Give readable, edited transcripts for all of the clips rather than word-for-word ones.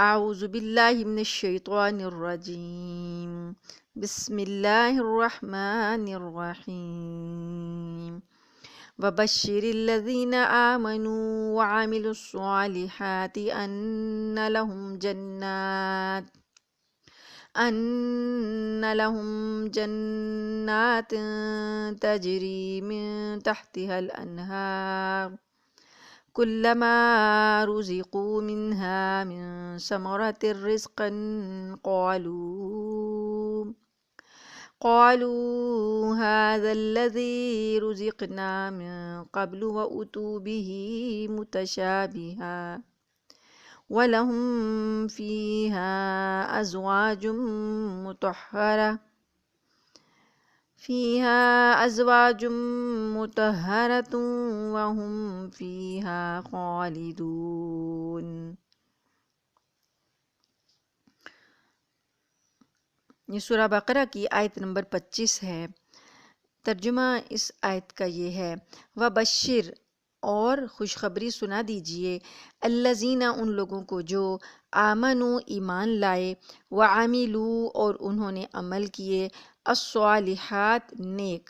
اعوذ باللہ من الشیطان الرجیم، بسم اللہ الرحمن الرحیم، وبشر الذین آمنوا وعملوا الصالحات أن لهم جنات تجری من تحتها الأنہار كلما رزقوا منها من ثمرة رزقا قالوا هذا الذي رزقنا من قبل وأتوا به متشابها ولهم فيها أزواج مطهرة وهم فيها خالدون۔ یہ سورہ بقرہ کی آیت نمبر 25 ہے۔ ترجمہ اس آیت کا یہ ہے، وبشر اور خوشخبری سنا دیجئے، الذین ان لوگوں کو جو آمنوا ایمان لائے، وعملوا اور انہوں نے عمل کیے، الصالحات نیک،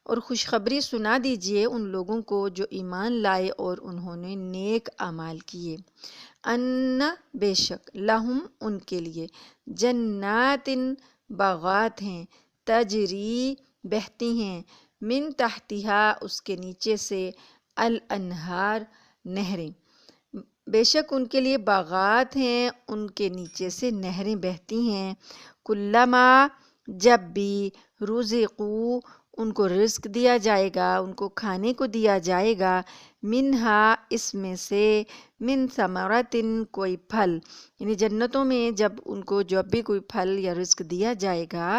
اور خوشخبری سنا دیجئے ان لوگوں کو جو ایمان لائے اور انہوں نے نیک اعمال کیے، ان بے شک، لہم ان کے لیے، جنات باغات ہیں، تجری بہتی ہیں، من تحتہا اس کے نیچے سے، الانہار نہریں، بے شک ان کے لیے باغات ہیں، ان کے نیچے سے نہریں بہتی ہیں، کلما جب بھی، رزقو ان کو رزق دیا جائے گا، ان کو کھانے کو دیا جائے گا، منہا اس میں سے، من ثمرتن کوئی پھل، یعنی جنتوں میں جب ان کو جب بھی کوئی پھل یا رزق دیا جائے گا،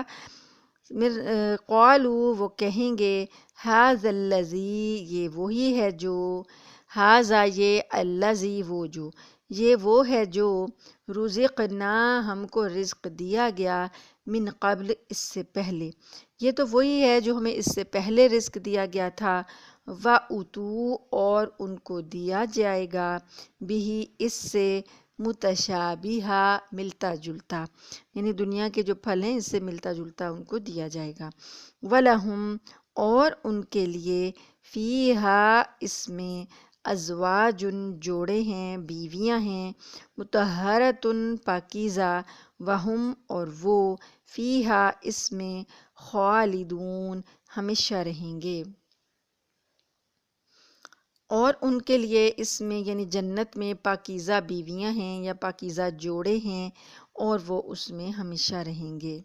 قالوا وہ کہیں گے، ھذا الذی یہ وہی ہے جو، ھذا یہ، الذی وہ ہے جو، رزقنا ہم کو رزق دیا گیا، من قبل اس سے پہلے، یہ تو وہی ہے جو ہمیں اس سے پہلے رزق دیا گیا تھا، وَأُتُوا اور ان کو دیا جائے گا، بِہِ اس سے، متشابہا ملتا جلتا، یعنی دنیا کے جو پھل ہیں اس سے ملتا جلتا ان کو دیا جائے گا، وَلَهُمْ اور ان کے لیے، فیہا اس میں، ازواجن جوڑے ہیں، بیویاں ہیں، مطہرتن پاکیزہ، وہم اور وہ، فیہا اس میں، خالدون ہمیشہ رہیں گے، اور ان کے لیے اس میں یعنی جنت میں پاکیزہ بیویاں ہیں یا پاکیزہ جوڑے ہیں اور وہ اس میں ہمیشہ رہیں گے۔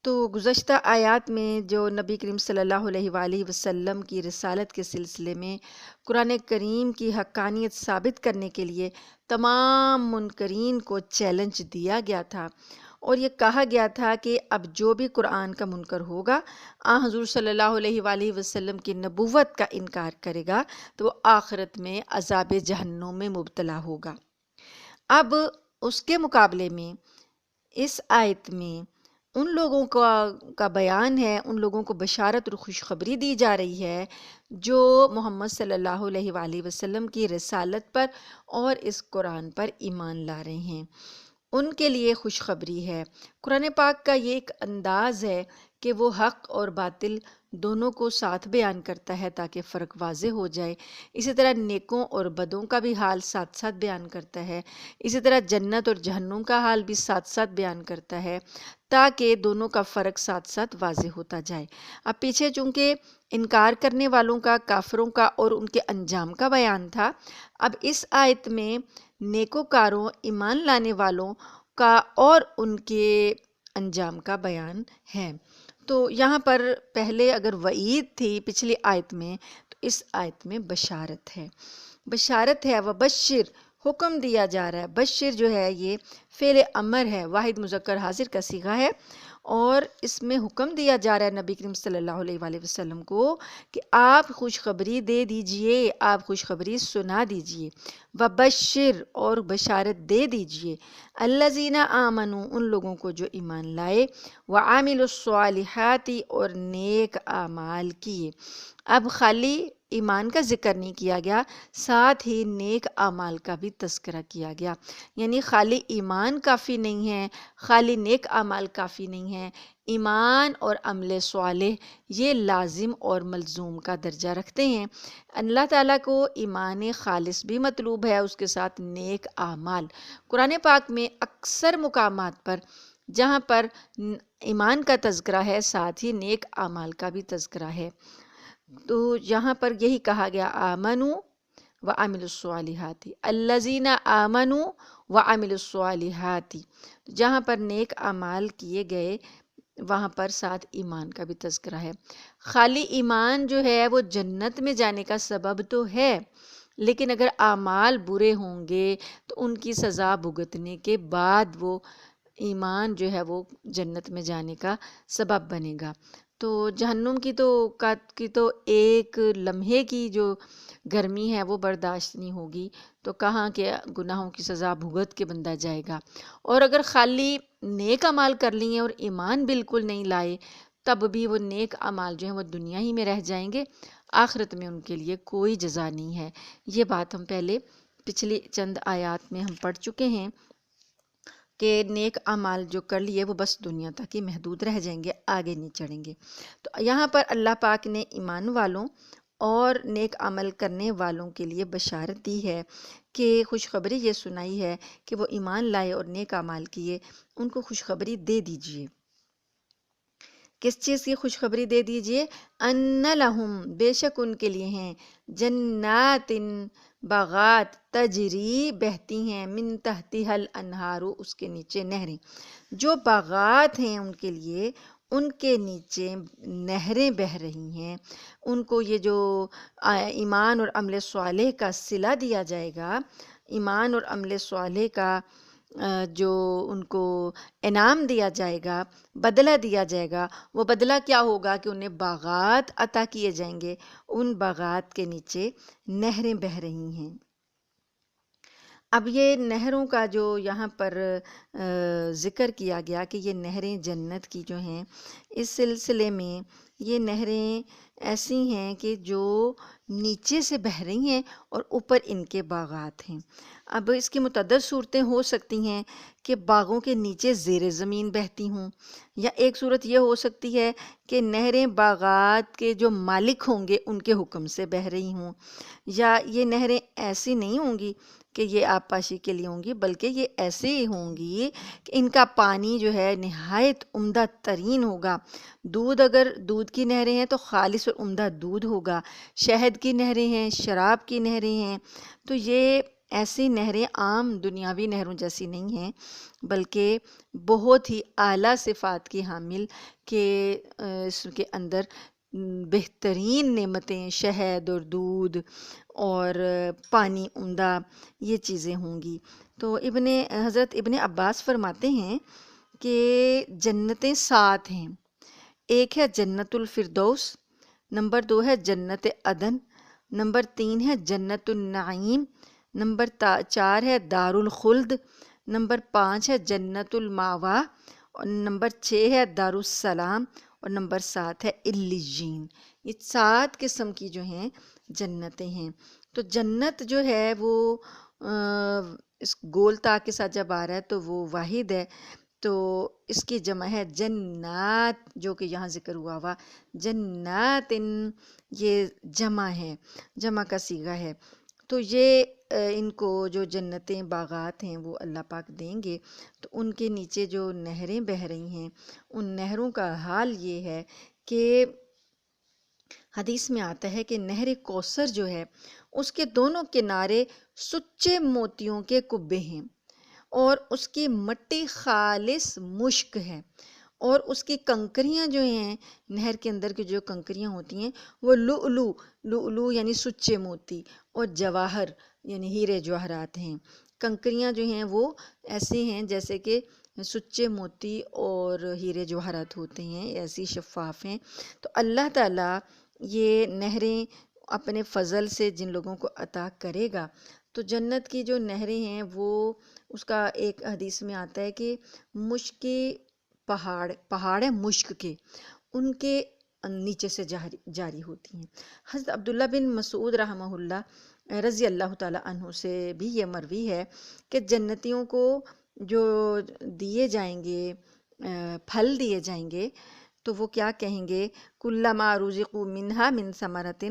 تو گزشتہ آیات میں جو نبی کریم صلی اللہ علیہ وآلہ وسلم کی رسالت کے سلسلے میں قرآن کریم کی حقانیت ثابت کرنے کے لیے تمام منکرین کو چیلنج دیا گیا تھا، اور یہ کہا گیا تھا کہ اب جو بھی قرآن کا منکر ہوگا، حضور صلی اللہ علیہ وآلہ وسلم کی نبوت کا انکار کرے گا تو وہ آخرت میں عذاب جہنم میں مبتلا ہوگا۔ اب اس کے مقابلے میں اس آیت میں ان لوگوں کا بیان ہے، ان لوگوں کو بشارت اور خوشخبری دی جا رہی ہے جو محمد صلی اللہ علیہ وآلہ وسلم کی رسالت پر اور اس قرآن پر ایمان لا رہے ہیں، ان کے لیے خوشخبری ہے۔ قرآن پاک کا یہ ایک انداز ہے کہ وہ حق اور باطل دونوں کو ساتھ بیان کرتا ہے تاکہ فرق واضح ہو جائے، اسی طرح نیکوں اور بدوں کا بھی حال ساتھ ساتھ بیان کرتا ہے، اسی طرح جنت اور جہنم کا حال بھی ساتھ ساتھ بیان کرتا ہے تاکہ دونوں کا فرق ساتھ ساتھ واضح ہوتا جائے۔ اب پیچھے چونکہ انکار کرنے والوں کا، کافروں کا اور ان کے انجام کا بیان تھا، اب اس آیت میں نیکوکاروں، ایمان لانے والوں کا اور ان کے انجام کا بیان ہے۔ تو یہاں پر پہلے اگر وعید تھی پچھلی آیت میں، تو اس آیت میں بشارت ہے، وبشر حکم دیا جا رہا ہے۔ بشر جو ہے یہ فعل امر ہے، واحد مذکر حاضر کا صیغہ ہے، اور اس میں حکم دیا جا رہا ہے نبی کریم صلی اللہ علیہ وآلہ وسلم کو کہ آپ خوشخبری دے دیجئے، آپ خوشخبری سنا دیجئے، وبشر اور بشارت دے دیجئے، الذین آمنوا ان لوگوں کو جو ایمان لائے، وعاملوا الصالحات اور نیک اعمال کیے۔ اب خالی ایمان کا ذکر نہیں کیا گیا، ساتھ ہی نیک اعمال کا بھی تذکرہ کیا گیا۔ یعنی خالی ایمان کافی نہیں ہے، خالی نیک اعمال کافی نہیں ہے، ایمان اور عمل صالح یہ لازم اور ملزوم کا درجہ رکھتے ہیں۔ اللہ تعالیٰ کو ایمان خالص بھی مطلوب ہے، اس کے ساتھ نیک اعمال۔ قرآن پاک میں اکثر مقامات پر جہاں پر ایمان کا تذکرہ ہے، ساتھ ہی نیک اعمال کا بھی تذکرہ ہے۔ تو یہاں پر یہی کہا گیا آمنو وعملوا الصالحات، الذین آمنوا وعملوا الصالحات، جہاں پر نیک اعمال کیے گئے وہاں پر ساتھ ایمان کا بھی تذکرہ ہے۔ خالی ایمان جو ہے وہ جنت میں جانے کا سبب تو ہے، لیکن اگر اعمال برے ہوں گے تو ان کی سزا بھگتنے کے بعد وہ ایمان جو ہے وہ جنت میں جانے کا سبب بنے گا۔ تو جہنم کی تو ایک لمحے کی جو گرمی ہے وہ برداشت نہیں ہوگی، تو کہاں کہ گناہوں کی سزا بھگت کے بندہ جائے گا۔ اور اگر خالی نیک اعمال کر لیے اور ایمان بالکل نہیں لائے، تب بھی وہ نیک اعمال جو ہیں وہ دنیا ہی میں رہ جائیں گے، آخرت میں ان کے لیے کوئی جزا نہیں ہے۔ یہ بات ہم پچھلی چند آیات میں ہم پڑھ چکے ہیں کہ نیک اعمال جو کر لیے وہ بس دنیا تک ہی محدود رہ جائیں گے، آگے نہیں چڑھیں گے۔ تو یہاں پر اللہ پاک نے ایمان والوں اور نیک عمل کرنے والوں کے لیے بشارت دی ہے کہ خوشخبری یہ سنائی ہے کہ وہ ایمان لائے اور نیک اعمال کیے، ان کو خوشخبری دے دیجئے۔ کس چیز کی خوشخبری دے دیجئے؟ ان لہم، بے شک ان کے لیے ہیں، جنات، باغات، تجری بہتی ہیں، من تحتها الانہار، اس کے نیچے نہریں۔ جو باغات ہیں ان کے لیے، ان کے نیچے نہریں بہہ رہی ہیں۔ ان کو یہ جو ایمان اور عمل صالح کا صلہ دیا جائے گا، ایمان اور عمل صالح کا جو ان کو انعام دیا جائے گا، بدلہ دیا جائے گا، وہ بدلہ کیا ہوگا کہ انہیں باغات عطا کیے جائیں گے، ان باغات کے نیچے نہریں بہہ رہی ہیں۔ اب یہ نہروں کا جو یہاں پر ذکر کیا گیا کہ یہ نہریں جنت کی جو ہیں، اس سلسلے میں یہ نہریں ایسی ہیں کہ جو نیچے سے بہہ رہی ہیں اور اوپر ان کے باغات ہیں۔ اب اس کی متعدد صورتیں ہو سکتی ہیں کہ باغوں کے نیچے زیر زمین بہتی ہوں، یا ایک صورت یہ ہو سکتی ہے کہ نہریں باغات کے جو مالک ہوں گے ان کے حکم سے بہہ رہی ہوں، یا یہ نہریں ایسی نہیں ہوں گی کہ یہ آبپاشی کے لیے ہوں گی، بلکہ یہ ایسے ہی ہوں گی کہ ان کا پانی جو ہے نہایت عمدہ ترین ہوگا۔ اگر دودھ کی نہریں ہیں تو خالص اور عمدہ دودھ ہوگا، شہد کی نہریں ہیں، شراب کی نہریں ہیں، تو یہ ایسی نہریں عام دنیاوی نہروں جیسی نہیں ہیں، بلکہ بہت ہی اعلیٰ صفات کی حامل کہ اس کے اندر بہترین نعمتیں، شہد اور دودھ اور پانی عمدہ، یہ چیزیں ہوں گی۔ تو حضرت ابن عباس فرماتے ہیں کہ جنتیں 7 ہیں۔ ایک ہے جنت الفردوس، نمبر 2 ہے جنت عدن، نمبر 3 ہے جنت النعیم، نمبر 4 ہے دار الخلد، نمبر 5 ہے جنت الماوا، اور نمبر 6 ہے دار السلام، اور نمبر 7 ہے علیین۔ یہ 7 قسم کی جو ہیں جنتیں ہیں۔ تو جنت جو ہے وہ اس گول تا کے ساتھ جب آ رہا ہے تو وہ واحد ہے، تو اس کی جمع ہے جنات، جو کہ یہاں ذکر ہوا جنات، یہ جمع ہے، جمع کا صیغہ ہے۔ تو یہ ان کو جو جنتیں باغات ہیں وہ اللہ پاک دیں گے، تو ان کے نیچے جو نہریں بہہ رہی ہیں، ان نہروں کا حال یہ ہے کہ حدیث میں آتا ہے کہ نہر کوثر جو ہے اس کے دونوں کنارے سچے موتیوں کے کبے ہیں، اور اس کی مٹی خالص مشک ہے، اور اس کی کنکریاں جو ہیں، نہر کے اندر کی جو کنکریاں ہوتی ہیں وہ لؤلؤ یعنی سچے موتی، اور جواہر یعنی ہیرے جواہرات ہیں۔ کنکریاں جو ہیں وہ ایسے ہیں جیسے کہ سچے موتی اور ہیرے جواہرات ہوتے ہیں، ایسی شفاف ہیں۔ تو اللہ تعالیٰ یہ نہریں اپنے فضل سے جن لوگوں کو عطا کرے گا، تو جنت کی جو نہریں ہیں وہ اس کا ایک حدیث میں آتا ہے کہ مشک کے پہاڑ ہیں مشک کے، ان کے نیچے سے جاری ہوتی ہیں۔ حضرت عبداللہ بن مسعود رحمہ اللہ رضی اللہ تعالیٰ عنہ سے بھی یہ مروی ہے کہ جنتیوں کو جو دیے جائیں گے پھل دیے جائیں گے تو وہ کیا کہیں گے، کلما رزقوا منہا من ثمرۃ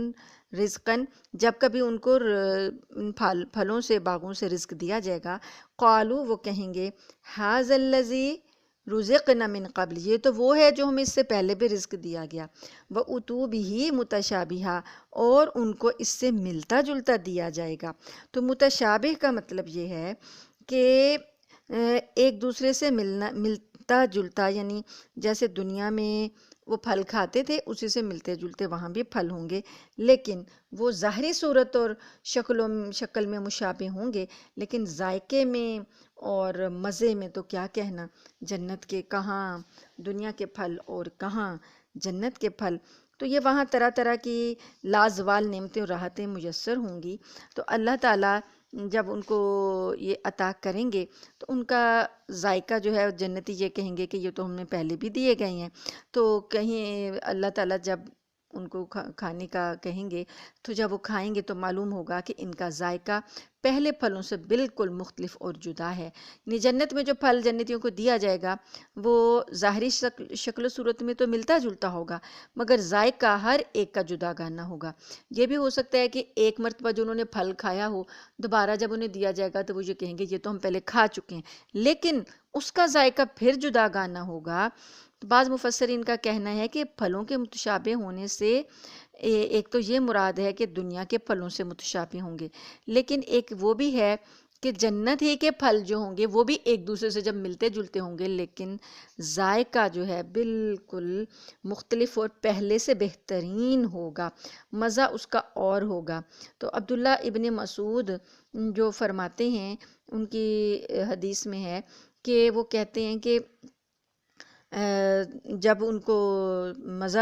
رزقاً، جب کبھی ان کو ان پھلوں سے باغوں سے رزق دیا جائے گا، قالوا وہ کہیں گے ھذا الذی رزقنا من قبل، یہ تو وہ ہے جو ہمیں اس سے پہلے بھی رزق دیا گیا، وَأُتُوا بِهِ مُتَشَابِهًا، اور ان کو اس سے ملتا جلتا دیا جائے گا۔ تو متشابہ کا مطلب یہ ہے کہ ایک دوسرے سے ملتا جلتا، یعنی جیسے دنیا میں وہ پھل کھاتے تھے اسی سے ملتے جلتے وہاں بھی پھل ہوں گے، لیکن وہ ظاہری صورت اور شکل میں مشابہ ہوں گے، لیکن ذائقے میں اور مزے میں تو کیا کہنا، جنت کے کہاں دنیا کے پھل اور کہاں جنت کے پھل۔ تو یہ وہاں طرح طرح کی لازوال نعمتیں اور راحتیں میسر ہوں گی۔ تو اللہ تعالیٰ جب ان کو یہ عطا کریں گے تو ان کا ذائقہ جو ہے، جنتی یہ کہیں گے کہ یہ تو ہم نے پہلے بھی دیے گئے ہیں، تو کہیں اللہ تعالیٰ جب ان کو کھانے کا کہیں گے تو جب وہ کھائیں گے تو معلوم ہوگا کہ ان کا ذائقہ پہلے پھلوں سے بالکل مختلف اور جدا ہے۔ یعنی جنت میں جو پھل جنتیوں کو دیا جائے گا وہ ظاہری شکل و صورت میں تو ملتا جلتا ہوگا، مگر ذائقہ ہر ایک کا جدا گانا ہوگا۔ یہ بھی ہو سکتا ہے کہ ایک مرتبہ جو انہوں نے پھل کھایا ہو، دوبارہ جب انہیں دیا جائے گا تو وہ یہ کہیں گے یہ تو ہم پہلے کھا چکے ہیں، لیکن اس کا ذائقہ پھر جدا گانا ہوگا۔ تو بعض مفسرین کا کہنا ہے کہ پھلوں کے متشابہ ہونے سے ایک تو یہ مراد ہے کہ دنیا کے پھلوں سے متشابہ ہوں گے، لیکن ایک وہ بھی ہے کہ جنت ہی کے پھل جو ہوں گے وہ بھی ایک دوسرے سے جب ملتے جلتے ہوں گے، لیکن ذائقہ جو ہے بالکل مختلف اور پہلے سے بہترین ہوگا، مزہ اس کا اور ہوگا۔ تو عبداللہ ابن مسعود جو فرماتے ہیں، ان کی حدیث میں ہے کہ وہ کہتے ہیں کہ جب ان کو مزہ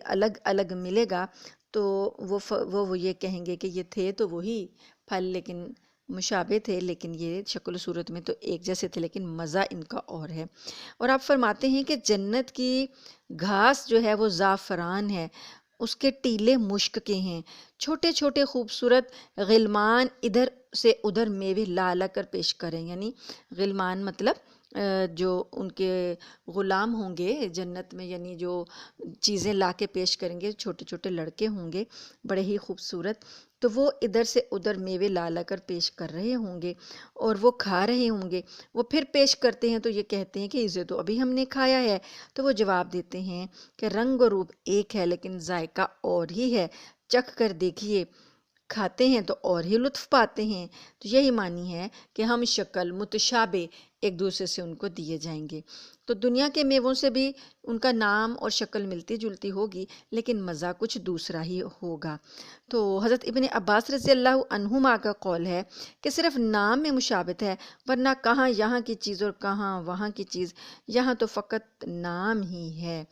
الگ الگ ملے گا تو وہ یہ کہیں گے کہ یہ تھے تو وہی پھل لیکن مشابہ تھے، لیکن یہ شکل و صورت میں تو ایک جیسے تھے، لیکن مزہ ان کا اور ہے۔ اور آپ فرماتے ہیں کہ جنت کی گھاس جو ہے وہ زعفران ہے، اس کے ٹیلے مشک کے ہیں، چھوٹے چھوٹے خوبصورت غلمان ادھر سے ادھر میوے لا لا کر پیش کریں، یعنی غلمان مطلب جو ان کے غلام ہوں گے جنت میں، یعنی جو چیزیں لا کے پیش کریں گے، چھوٹے چھوٹے لڑکے ہوں گے بڑے ہی خوبصورت، تو وہ ادھر سے ادھر میوے لا لا کر پیش کر رہے ہوں گے اور وہ کھا رہے ہوں گے۔ وہ پھر پیش کرتے ہیں تو یہ کہتے ہیں کہ اسے تو ابھی ہم نے کھایا ہے، تو وہ جواب دیتے ہیں کہ رنگ و روپ ایک ہے لیکن ذائقہ اور ہی ہے، چکھ کر دیکھیے، کھاتے ہیں تو اور ہی لطف پاتے ہیں۔ تو یہی معنی ہے کہ ہم شکل متشابہ ایک دوسرے سے ان کو دیے جائیں گے۔ تو دنیا کے میووں سے بھی ان کا نام اور شکل ملتی جلتی ہوگی، لیکن مزہ کچھ دوسرا ہی ہوگا۔ تو حضرت ابن عباس رضی اللہ عنہما کا قول ہے کہ صرف نام میں مشابہت ہے، ورنہ کہاں یہاں کی چیز اور کہاں وہاں کی چیز، یہاں تو فقط نام ہی ہے۔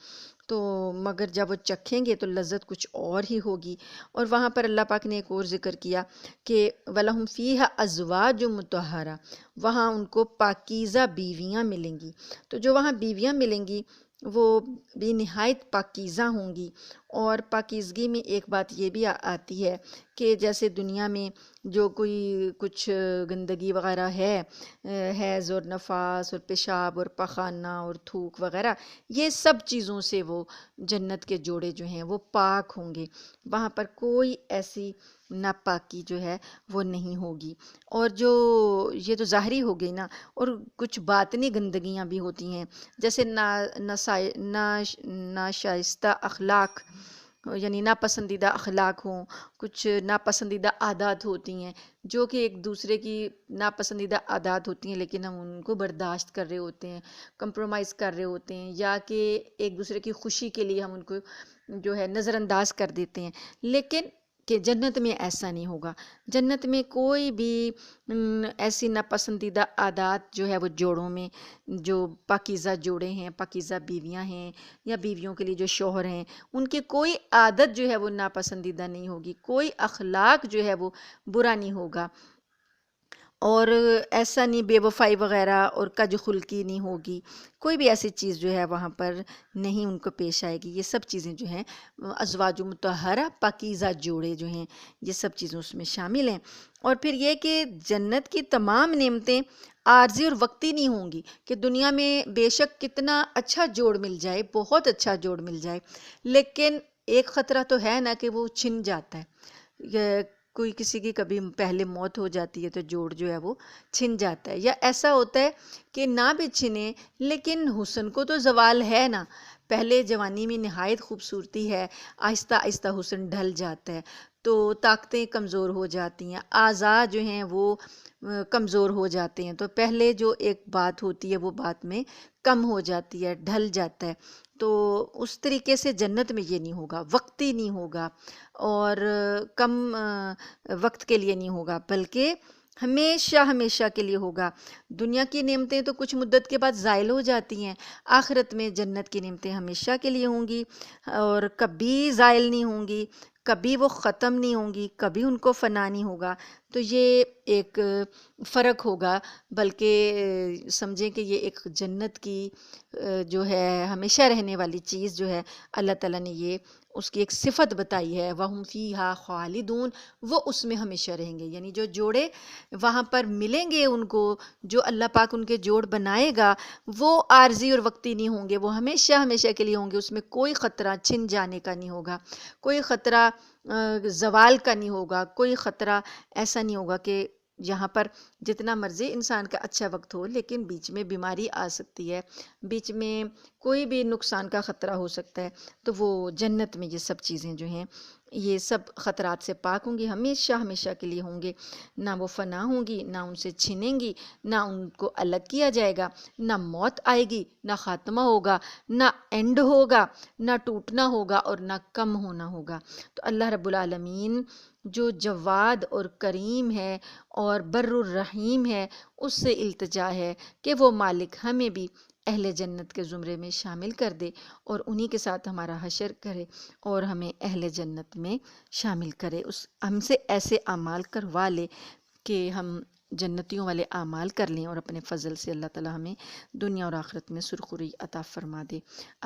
تو مگر جب وہ چکھیں گے تو لذت کچھ اور ہی ہوگی۔ اور وہاں پر اللہ پاک نے ایک اور ذکر کیا کہ وَلَهُمْ فِيهَا أَزْوَاجٌ مُطَهَّرَةٌ، وہاں ان کو پاکیزہ بیویاں ملیں گی۔ تو جو وہاں بیویاں ملیں گی وہ بھی نہایت پاکیزہ ہوں گی۔ اور پاکیزگی میں ایک بات یہ بھی آتی ہے کہ جیسے دنیا میں جو کوئی کچھ گندگی وغیرہ ہے، حیض اور نفاس اور پیشاب اور پخانہ اور تھوک وغیرہ، یہ سب چیزوں سے وہ جنت کے جوڑے جو ہیں وہ پاک ہوں گے، وہاں پر کوئی ایسی ناپاکی جو ہے وہ نہیں ہوگی۔ اور جو یہ تو ظاہری ہو گئی نا، اور کچھ باطنی گندگیاں بھی ہوتی ہیں، جیسے ناشائستہ اخلاق، یعنی ناپسندیدہ اخلاق ہوں، کچھ ناپسندیدہ عادات ہوتی ہیں جو کہ ایک دوسرے کی ناپسندیدہ عادات ہوتی ہیں، لیکن ہم ان کو برداشت کر رہے ہوتے ہیں، کمپرومائز کر رہے ہوتے ہیں، یا کہ ایک دوسرے کی خوشی کے لیے ہم ان کو جو ہے نظر انداز کر دیتے ہیں۔ لیکن کہ جنت میں ایسا نہیں ہوگا، جنت میں کوئی بھی ایسی ناپسندیدہ عادات جو ہے وہ جوڑوں میں، جو پاکیزہ جوڑے ہیں، پاکیزہ بیویاں ہیں یا بیویوں کے لیے جو شوہر ہیں، ان کی کوئی عادت جو ہے وہ ناپسندیدہ نہیں ہوگی، کوئی اخلاق جو ہے وہ برا نہیں ہوگا۔ اور ایسا نہیں بے وفائی وغیرہ اور کج خلقی نہیں ہوگی، کوئی بھی ایسی چیز جو ہے وہاں پر نہیں ان کو پیش آئے گی۔ یہ سب چیزیں جو ہیں ازواج مطہرہ پاکیزہ جوڑے جو ہیں یہ سب چیزیں اس میں شامل ہیں۔ اور پھر یہ کہ جنت کی تمام نعمتیں عارضی اور وقتی نہیں ہوں گی، کہ دنیا میں بے شک کتنا اچھا جوڑ مل جائے، بہت اچھا جوڑ مل جائے، لیکن ایک خطرہ تو ہے نا کہ وہ چھن جاتا ہے۔ کوئی کسی کی کبھی پہلے موت ہو جاتی ہے تو جوڑ جو ہے وہ چھن جاتا ہے، یا ایسا ہوتا ہے کہ نہ بھی چھنے لیکن حسن کو تو زوال ہے نا، پہلے جوانی میں نہایت خوبصورتی ہے، آہستہ آہستہ حسن ڈھل جاتا ہے تو طاقتیں کمزور ہو جاتی ہیں، اعضاء جو ہیں وہ کمزور ہو جاتے ہیں، تو پہلے جو ایک بات ہوتی ہے وہ بات میں کم ہو جاتی ہے، ڈھل جاتا ہے۔ تو اس طریقے سے جنت میں یہ نہیں ہوگا، وقتی نہیں ہوگا اور کم وقت کے لیے نہیں ہوگا، بلکہ ہمیشہ ہمیشہ کے لیے ہوگا۔ دنیا کی نعمتیں تو کچھ مدت کے بعد زائل ہو جاتی ہیں، آخرت میں جنت کی نعمتیں ہمیشہ کے لیے ہوں گی اور کبھی زائل نہیں ہوں گی، کبھی وہ ختم نہیں ہوں گی، کبھی ان کو فنا نہیں ہوگا۔ تو یہ ایک فرق ہوگا، بلکہ سمجھیں کہ یہ ایک جنت کی جو ہے ہمیشہ رہنے والی چیز جو ہے اللہ تعالیٰ نے یہ اس کی ایک صفت بتائی ہے، وَهُمْ فِيهَا خَالِدُونَ، وہ اس میں ہمیشہ رہیں گے، یعنی جو جوڑے وہاں پر ملیں گے ان کو، جو اللہ پاک ان کے جوڑ بنائے گا وہ عارضی اور وقتی نہیں ہوں گے، وہ ہمیشہ ہمیشہ کے لیے ہوں گے، اس میں کوئی خطرہ چھن جانے کا نہیں ہوگا، کوئی خطرہ زوال کا نہیں ہوگا، کوئی خطرہ ایسا نہیں ہوگا کہ یہاں پر جتنا مرضی انسان کا اچھا وقت ہو لیکن بیچ میں بیماری آ سکتی ہے، بیچ میں کوئی بھی نقصان کا خطرہ ہو سکتا ہے، تو وہ جنت میں یہ سب چیزیں جو ہیں یہ سب خطرات سے پاک ہوں گی، ہمیشہ ہمیشہ کے لیے ہوں گے، نہ وہ فنا ہوں گی، نہ ان سے چھنیں گی، نہ ان کو الگ کیا جائے گا، نہ موت آئے گی، نہ خاتمہ ہوگا، نہ اینڈ ہوگا، نہ ٹوٹنا ہوگا اور نہ کم ہونا ہوگا۔ تو اللہ رب العالمین جو جواد اور کریم ہے اور بر الرحیم ہے، اس سے التجا ہے کہ وہ مالک ہمیں بھی اہل جنت کے زمرے میں شامل کر دے اور انہی کے ساتھ ہمارا حشر کرے اور ہمیں اہل جنت میں شامل کرے، ہم سے ایسے اعمال کروا لے کہ ہم جنتیوں والے اعمال کر لیں اور اپنے فضل سے اللہ تعالی ہمیں دنیا اور آخرت میں سرخری عطا فرما دے،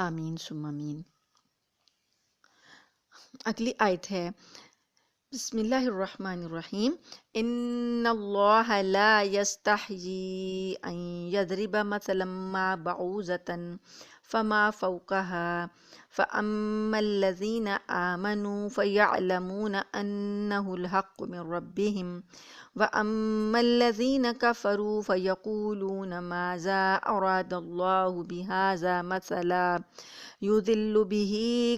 آمین ثم آمین۔ اگلی آیت ہے بسم اللہ الرحمن الرحیم، ان اللہ لا یستحیی ان یضرب مثلا ما بعوضۃ فما فوقها فاما الذین آمنوا فیعلمون انہ الحق من ربهم واما الذین کفروا فیقولون ماذا اراد اللہ بہذا مثلا یضل به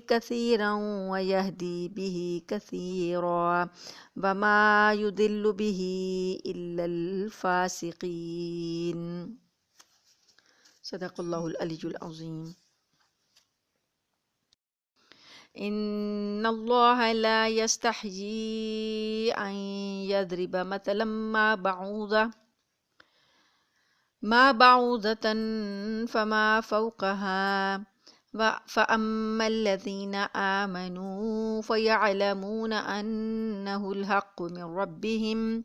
کثیرا ویہدی به کثیرا وما یضل به الا الفاسقین۔ صدق اللہ العلی العظیم۔ ان اللہ لا یستحیی ان یضرب مثلا ما بعوضة فما فوقها فأما الذين آمنوا فيعلمون أنه الحق من ربهم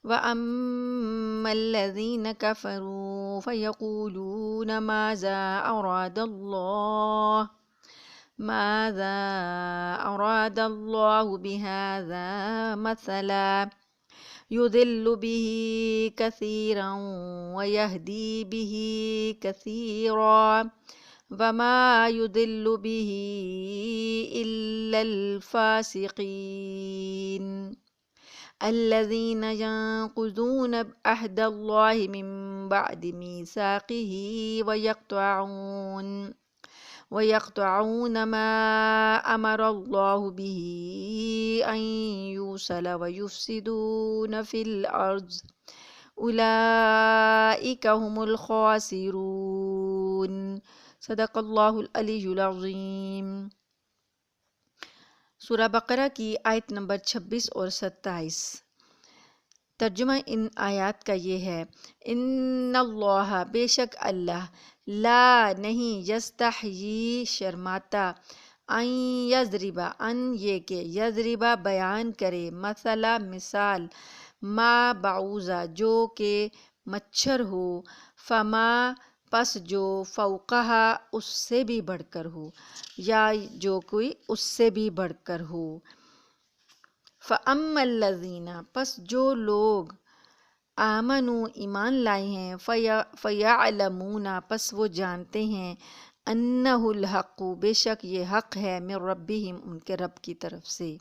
وأما الذين كفروا فيقولون ماذا أراد الله بهذا مثلا يضل به كثيرا ويهدي به كثيرا وما يضل به إلا الفاسقين الذين ينقضون عهد الله من بعد ميثاقه ويقطعون ما أمر الله به أن يوصل ويفسدون في الأرض أولئك هم الخاسرون۔ صدق اللہ العلی العظیم۔ سورہ بقرہ کی آیت نمبر 26 اور 27۔ ترجمہ ان آیات کا یہ ہے، ان اللہ بے شک اللہ، لا نہیں، یستحیی شرماتا، ان یضربا ان یہ کہ یضربا بیان کرے، مثلا مثال، ما بعوضہ جو کہ مچھر ہو، فما پس جو فوقہا اس سے بھی بڑھ کر ہو، یا جو کوئی اس سے بھی بڑھ کر ہو۔ فَأَمَّا الَّذِينَ پس جو لوگ آمنوا ایمان لائے ہیں، فَيَعْلَمُونَ پس وہ جانتے ہیں، أَنَّهُ الْحَقُّ بے شک یہ حق ہے، من ربہم ان کے رب کی طرف سے۔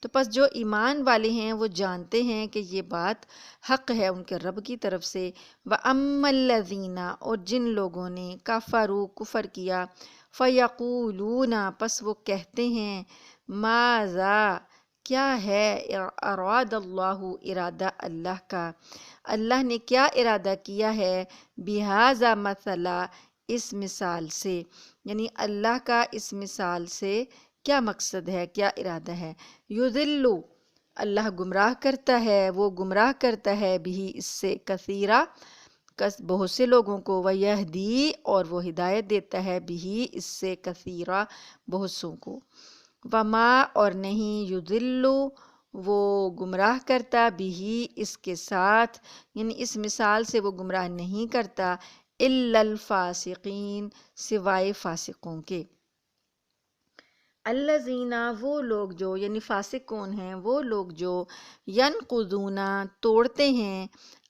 تو پس جو ایمان والے ہیں وہ جانتے ہیں کہ یہ بات حق ہے ان کے رب کی طرف سے۔ وَأَمَّا الَّذِينَ اور جن لوگوں نے کفروا کفر کیا، فَيَقُولُونَ پس وہ کہتے ہیں، ماذا کیا ہے، اراد اللہ ارادہ اللہ کا، اللہ نے کیا ارادہ کیا ہے، بہذا مثلا اس مثال سے، یعنی اللہ کا اس مثال سے کیا مقصد ہے، کیا ارادہ ہے۔ یضل اللہ گمراہ کرتا ہے، وہ گمراہ کرتا ہے بھی اس سے کثیرہ بہت سے لوگوں کو، ویہدی اور وہ ہدایت دیتا ہے بھی اس سے کثیرہ بہت سوں کو۔ وما اور نہیں یضل وہ گمراہ کرتا بھی اس کے ساتھ، یعنی اس مثال سے وہ گمراہ نہیں کرتا، الا الفاسقین سوائے فاسقوں کے۔ الذین وہ لوگ جو، یعنی فاسق کون ہیں، وہ لوگ جو ینقضون توڑتے ہیں،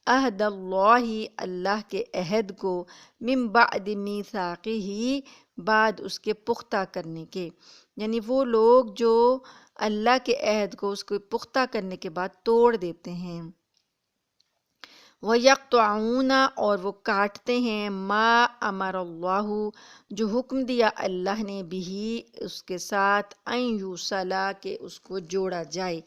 عہد اللہ اللہ کے عہد کو، من بعد میثاقہ بعد اس کے پختہ کرنے کے، یعنی وہ لوگ جو اللہ کے عہد کو اس کو پختہ کرنے کے بعد توڑ دیتے ہیں۔ وَيَقْطَعُونَ اور وہ کاٹتے ہیں، ما امر اللہ جو حکم دیا اللہ نے بھی اس کے ساتھ، ان یوصلا کہ اس کو جوڑا جائے،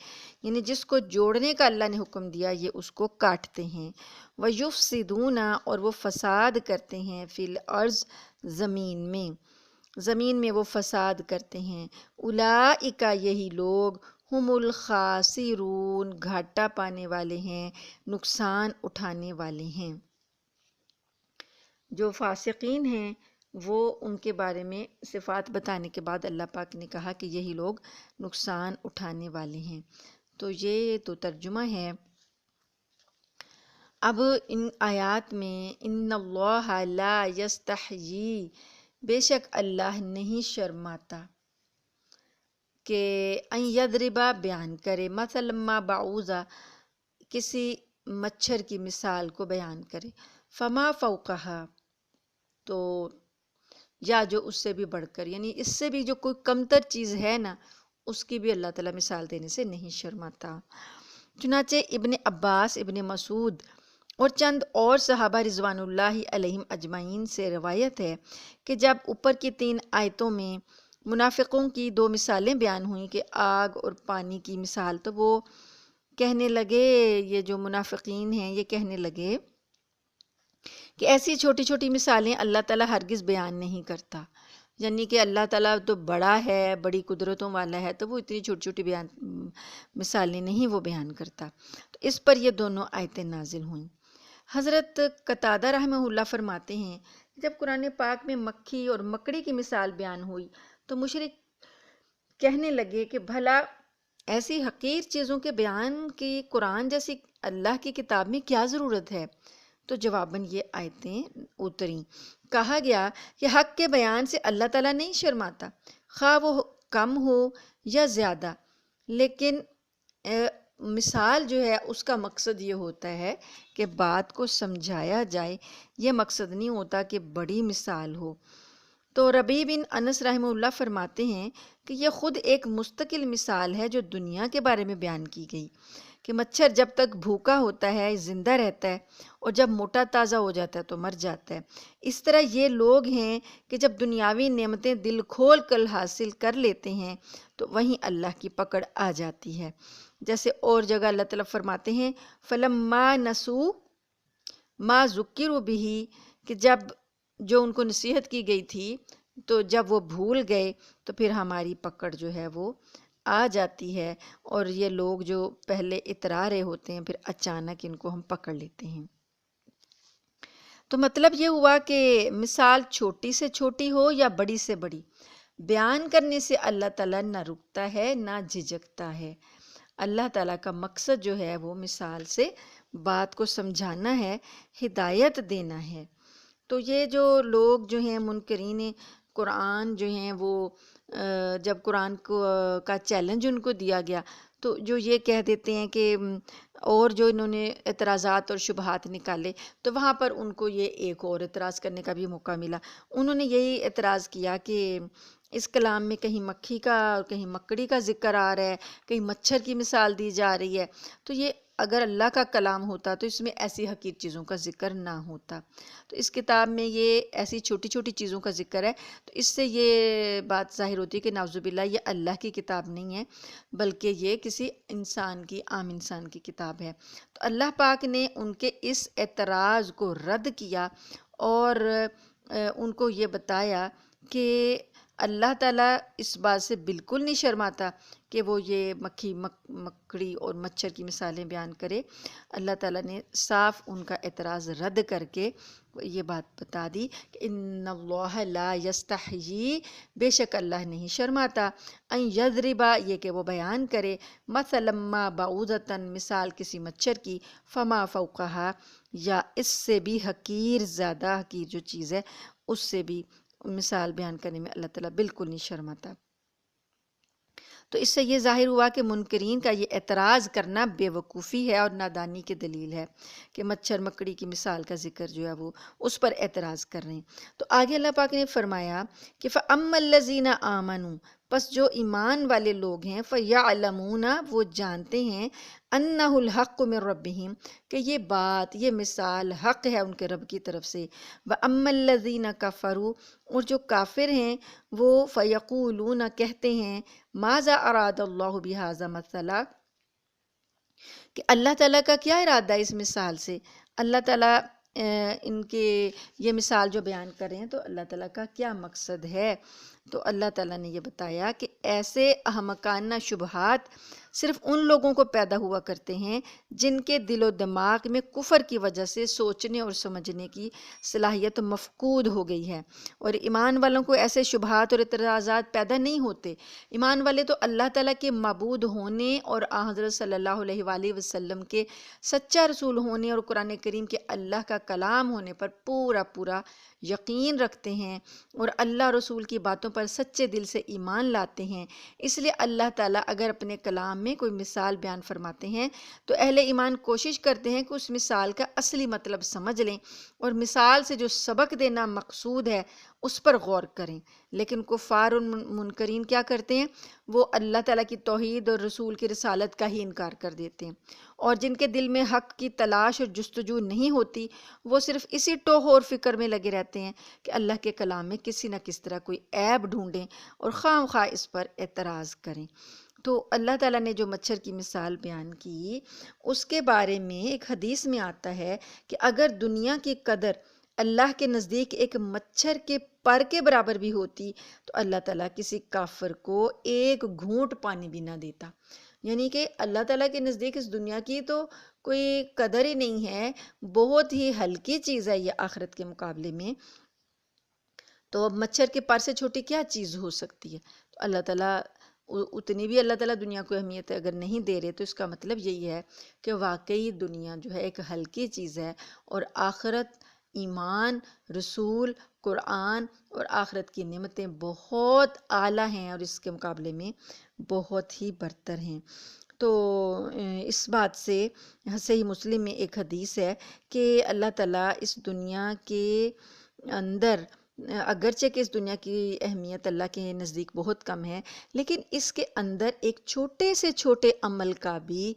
یعنی جس کو جوڑنے کا اللہ نے حکم دیا یہ اس کو کاٹتے ہیں۔ وَيُفْسِدُونَ اور وہ فساد کرتے ہیں، فی الارض زمین میں وہ فساد کرتے ہیں۔ اولئک یہی لوگ، ہم الخاسرون گھاٹا پانے والے ہیں، نقصان اٹھانے والے ہیں۔ جو فاسقین ہیں وہ ان کے بارے میں صفات بتانے کے بعد اللہ پاک نے کہا کہ یہی لوگ نقصان اٹھانے والے ہیں۔ تو یہ تو ترجمہ ہے۔ اب ان آیات میں ان اللہ لا یستحیی بے شک اللہ نہیں شرماتا کہ ان یضربا بیان کرے، مثلا ما بعوضہ کسی مچھر کی مثال کو بیان کرے، فما فوقہا تو یا جو اس سے بھی بڑھ کر، یعنی اس سے بھی جو کوئی کمتر چیز ہے نا اس کی بھی اللہ تعالیٰ مثال دینے سے نہیں شرماتا۔ چنانچہ ابن عباس، ابن مسعود اور چند اور صحابہ رضوان اللہ علیہم اجمعین سے روایت ہے کہ جب اوپر کی 3 آیتوں میں منافقوں کی 2 مثالیں بیان ہوئیں کہ آگ اور پانی کی مثال، تو وہ کہنے لگے، یہ جو منافقین ہیں یہ کہنے لگے کہ ایسی چھوٹی چھوٹی مثالیں اللہ تعالیٰ ہرگز بیان نہیں کرتا، یعنی کہ اللہ تعالیٰ تو بڑا ہے، بڑی قدرتوں والا ہے، تو وہ اتنی چھوٹی چھوٹی مثالیں نہیں وہ بیان کرتا۔ تو اس پر یہ دونوں آیتیں نازل ہوئیں۔ حضرت قتادہ رحمہ اللہ فرماتے ہیں جب قرآن پاک میں مکھی اور مکڑی کی مثال بیان ہوئی تو مشرک کہنے لگے کہ بھلا ایسی حقیر چیزوں کے بیان کی قرآن جیسی اللہ کی کتاب میں کیا ضرورت ہے؟ تو جواباً یہ آیتیں اتریں، کہا گیا کہ حق کے بیان سے اللہ تعالیٰ نہیں شرماتا، خواہ وہ کم ہو یا زیادہ، لیکن مثال جو ہے اس کا مقصد یہ ہوتا ہے کہ بات کو سمجھایا جائے، یہ مقصد نہیں ہوتا کہ بڑی مثال ہو۔ تو ربیع بن انس رحمہ اللہ فرماتے ہیں کہ یہ خود ایک مستقل مثال ہے جو دنیا کے بارے میں بیان کی گئی کہ مچھر جب تک بھوکا ہوتا ہے زندہ رہتا ہے اور جب موٹا تازہ ہو جاتا ہے تو مر جاتا ہے۔ اس طرح یہ لوگ ہیں کہ جب دنیاوی نعمتیں دل کھول کر حاصل کر لیتے ہیں تو وہیں اللہ کی پکڑ آ جاتی ہے۔ جیسے اور جگہ اللہ تعالیٰ فرماتے ہیں فَلَمَّا نَسُوا مَا ذُكِّرُوا بِهِ کہ جب جو ان کو نصیحت کی گئی تھی تو جب وہ بھول گئے تو پھر ہماری پکڑ جو ہے وہ آ جاتی ہے، اور یہ لوگ جو پہلے اترا رہے ہوتے ہیں پھر اچانک ان کو ہم پکڑ لیتے ہیں۔ تو مطلب یہ ہوا کہ مثال چھوٹی سے چھوٹی ہو یا بڑی سے بڑی، بیان کرنے سے اللہ تعالیٰ نہ رکتا ہے نہ جھجکتا ہے۔ اللہ تعالیٰ کا مقصد جو ہے وہ مثال سے بات کو سمجھانا ہے، ہدایت دینا ہے۔ تو یہ جو لوگ جو ہیں منکرین قرآن جو ہیں وہ جب قرآن کو کا چیلنج ان کو دیا گیا تو جو یہ کہہ دیتے ہیں کہ اور جو انہوں نے اعتراضات اور شبہات نکالے تو وہاں پر ان کو یہ ایک اور اعتراض کرنے کا بھی موقع ملا۔ انہوں نے یہی اعتراض کیا کہ اس کلام میں کہیں مکھی کا اور کہیں مکڑی کا ذکر آ رہا ہے، کہیں مچھر کی مثال دی جا رہی ہے، تو یہ اگر اللہ کا کلام ہوتا تو اس میں ایسی حقیر چیزوں کا ذکر نہ ہوتا۔ تو اس کتاب میں یہ ایسی چھوٹی چھوٹی چیزوں کا ذکر ہے، تو اس سے یہ بات ظاہر ہوتی ہے کہ نعوذ باللہ یہ اللہ کی کتاب نہیں ہے بلکہ یہ کسی انسان کی، عام انسان کی کتاب ہے۔ تو اللہ پاک نے ان کے اس اعتراض کو رد کیا اور ان کو یہ بتایا کہ اللہ تعالیٰ اس بات سے بالکل نہیں شرماتا کہ وہ یہ مکڑی اور مچھر کی مثالیں بیان کرے۔ اللہ تعالیٰ نے صاف ان کا اعتراض رد کر کے یہ بات بتا دی کہ ان اللہ لا یستحیی، بے شک اللہ نہیں شرماتا، ان یضربا، یہ کہ وہ بیان کرے، مثلا ما بعوضۃ، مثال کسی مچھر کی، فما فوقہا، یا اس سے بھی حقیر، زیادہ حقیر جو چیز ہے اس سے بھی مثال بیان کرنے میں اللہ تعالیٰ بالکل نہیں شرماتا۔ تو اس سے یہ ظاہر ہوا کہ منکرین کا یہ اعتراض کرنا بے وقوفی ہے اور نادانی کی دلیل ہے کہ مچھر مکڑی کی مثال کا ذکر جو ہے وہ اس پر اعتراض کر رہے ہیں۔ تو آگے اللہ پاک نے فرمایا کہ فَأَمَّا الَّذِينَ آمَنُوا، پس جو ایمان والے لوگ ہیں، فَيَعْلَمُونَ، وہ جانتے ہیں، أَنَّهُ الْحَقُّ مِن رَبِّهِمْ، کہ یہ بات، یہ مثال حق ہے ان کے رب کی طرف سے۔ وَأَمَّا الَّذِينَ كَفَرُوا، اور جو کافر ہیں وہ فَيَقُولُونَ، کہتے ہیں، ماذا اراد اللہ بہذا مثلا، کہ اللہ تعالیٰ کا کیا ارادہ ہے اس مثال سے، اللہ تعالیٰ ان کے یہ مثال جو بیان کر رہے ہیں تو اللہ تعالیٰ کا کیا مقصد ہے۔ تو اللہ تعالیٰ نے یہ بتایا کہ ایسے احمقانہ شبہات صرف ان لوگوں کو پیدا ہوا کرتے ہیں جن کے دل و دماغ میں کفر کی وجہ سے سوچنے اور سمجھنے کی صلاحیت مفقود ہو گئی ہے، اور ایمان والوں کو ایسے شبہات اور اعتراضات پیدا نہیں ہوتے۔ ایمان والے تو اللہ تعالیٰ کے معبود ہونے اور آن حضرت صلی اللہ علیہ وآلہ وسلم کے سچا رسول ہونے اور قرآن کریم کے اللہ کا کلام ہونے پر پورا پورا یقین رکھتے ہیں اور اللہ رسول کی باتوں پر سچے دل سے ایمان لاتے ہیں۔ اس لیے اللہ تعالیٰ اگر اپنے کلام میں کوئی مثال بیان فرماتے ہیں تو اہل ایمان کوشش کرتے ہیں کہ اس مثال کا اصلی مطلب سمجھ لیں اور مثال سے جو سبق دینا مقصود ہے اس پر غور کریں۔ لیکن کفار اور منکرین کیا کرتے ہیں، وہ اللہ تعالیٰ کی توحید اور رسول کی رسالت کا ہی انکار کر دیتے ہیں، اور جن کے دل میں حق کی تلاش اور جستجو نہیں ہوتی وہ صرف اسی ٹوہ اور فکر میں لگے رہتے ہیں کہ اللہ کے کلام میں کسی نہ کس طرح کوئی عیب ڈھونڈیں اور خواہ خواہ اس پر اعتراض کریں۔ تو اللہ تعالیٰ نے جو مچھر کی مثال بیان کی اس کے بارے میں ایک حدیث میں آتا ہے کہ اگر دنیا کی قدر اللہ کے نزدیک ایک مچھر کے پر کے برابر بھی ہوتی تو اللہ تعالیٰ کسی کافر کو ایک گھونٹ پانی بھی نہ دیتا۔ یعنی کہ اللہ تعالیٰ کے نزدیک اس دنیا کی تو کوئی قدر ہی نہیں ہے، بہت ہی ہلکی چیز ہے یہ آخرت کے مقابلے میں۔ تو مچھر کے پر سے چھوٹی کیا چیز ہو سکتی ہے؟ تو اللہ تعالیٰ اتنی بھی اللہ تعالیٰ دنیا کو اہمیت اگر نہیں دے رہے تو اس کا مطلب یہی ہے کہ واقعی دنیا جو ہے ایک ہلکی چیز ہے، اور آخرت، ایمان، رسول، قرآن اور آخرت کی نعمتیں بہت اعلیٰ ہیں اور اس کے مقابلے میں بہت ہی برتر ہیں۔ تو اس بات سے صحیح مسلم میں ایک حدیث ہے کہ اللہ تعالیٰ اس دنیا کے اندر، اگرچہ کہ اس دنیا کی اہمیت اللہ کے نزدیک بہت کم ہے، لیکن اس کے اندر ایک چھوٹے سے چھوٹے عمل کا بھی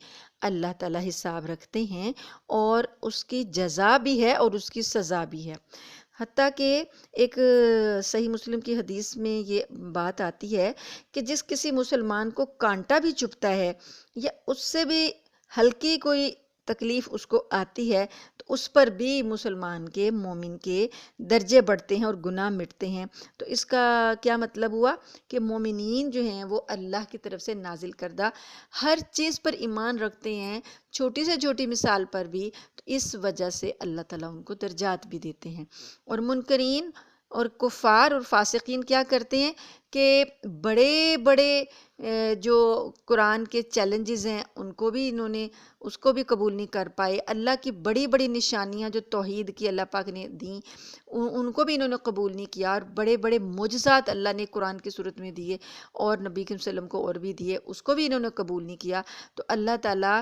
اللہ تعالیٰ حساب رکھتے ہیں، اور اس کی جزا بھی ہے اور اس کی سزا بھی ہے۔ حتیٰ کہ ایک صحیح مسلم کی حدیث میں یہ بات آتی ہے کہ جس کسی مسلمان کو کانٹا بھی چبھتا ہے یا اس سے بھی ہلکی کوئی تکلیف اس کو آتی ہے تو اس پر بھی مسلمان کے، مومن کے درجے بڑھتے ہیں اور گناہ مٹتے ہیں۔ تو اس کا کیا مطلب ہوا کہ مومنین جو ہیں وہ اللہ کی طرف سے نازل کردہ ہر چیز پر ایمان رکھتے ہیں، چھوٹی سے چھوٹی مثال پر بھی، تو اس وجہ سے اللہ تعالیٰ ان کو درجات بھی دیتے ہیں۔ اور منکرین اور کفار اور فاسقین کیا کرتے ہیں کہ بڑے بڑے جو قرآن کے چیلنجز ہیں ان کو بھی انہوں نے اس کو بھی قبول نہیں کر پائے، اللہ کی بڑی بڑی نشانیاں جو توحید کی اللہ پاک نے دیں ان کو بھی انہوں نے قبول نہیں کیا، اور بڑے بڑے معجزات اللہ نے قرآن کی صورت میں دیے اور نبی کریم صلی اللہ علیہ وسلم کو اور بھی دیے، اس کو بھی انہوں نے قبول نہیں کیا۔ تو اللہ تعالیٰ